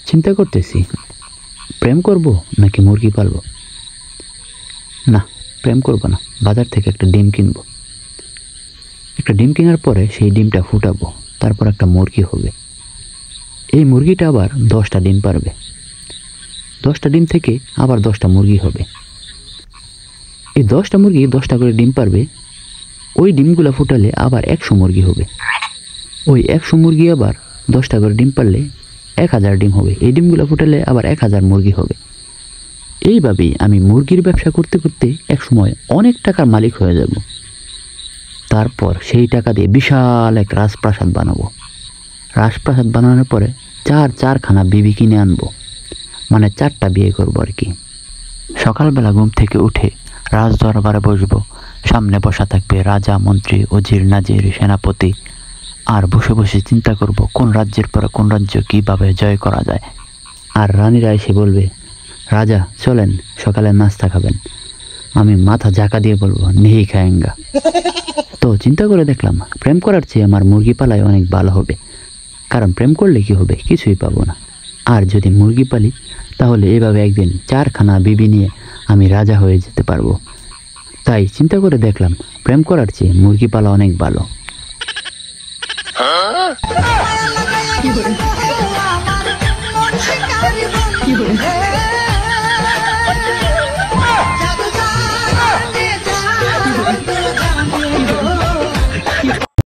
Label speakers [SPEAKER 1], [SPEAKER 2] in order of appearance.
[SPEAKER 1] চিন্তা করতেছি প্রেম করব নাকি মুরগি পালবো। না, প্রেম করব না, বাজার থেকে একটা ডিম কিনবো। একটা ডিম কেনার পরে সেই ডিমটা ফুটাবো, তারপর একটা মুরগি হবে। এই মুরগিটা আবার 10টা ডিম পারবে, 10টা ডিম থেকে আবার 10টা মুরগি হবে। এই 10টা মুরগি 10টা করে ডিম পারবে, ওই ডিমগুলো ফুটালে আবার 100 মুরগি হবে। ওই 100 মুরগি আবার 10টা করে ডিম পারলে 1000 ডিম হবে। এই ডিমগুলো ফুটালে আবার 1000 মুরগি হবে। এইভাবেই আমি মুরগির ব্যবসা করতে করতে একসময় অনেক টাকার মালিক হয়ে যাব। তারপর সেই টাকা দিয়ে বিশাল এক রাজপ্রাসাদ বানাবো। রাজপ্রাসাদ বানানোর পরে চারখানা বিবি কিনে আনবো, মানে 4টা বিয়ে করবো আর কি। সকালবেলা ঘুম থেকে উঠে রাজ দরবারে বসবো। সামনে বসা থাকবে রাজা, মন্ত্রী, উজির, নাজির, সেনাপতি। আর বসে বসে চিন্তা করব কোন রাজ্যের পর কোন রাজ্য কিভাবে জয় করা যায়। আর রানীরা এসে বলবে, রাজা চলেন সকালে নাস্তা খাবেন। আমি মাথা ঝাঁকা দিয়ে বলবো, নেহি খায়েঙ্গা। তো চিন্তা করে দেখলাম প্রেম করার চেয়ে আমার মুরগি পালাই অনেক ভালো হবে। কারণ প্রেম করলে কি হবে, কিছুই পাবো না। আর যদি মুরগি পালি তাহলে এভাবে একদিন 4খানা বিবি নিয়ে আমি রাজা হয়ে যেতে পারবো। তাই চিন্তা করে দেখলাম প্রেম করার চেয়ে মুরগি পালা অনেক ভালো।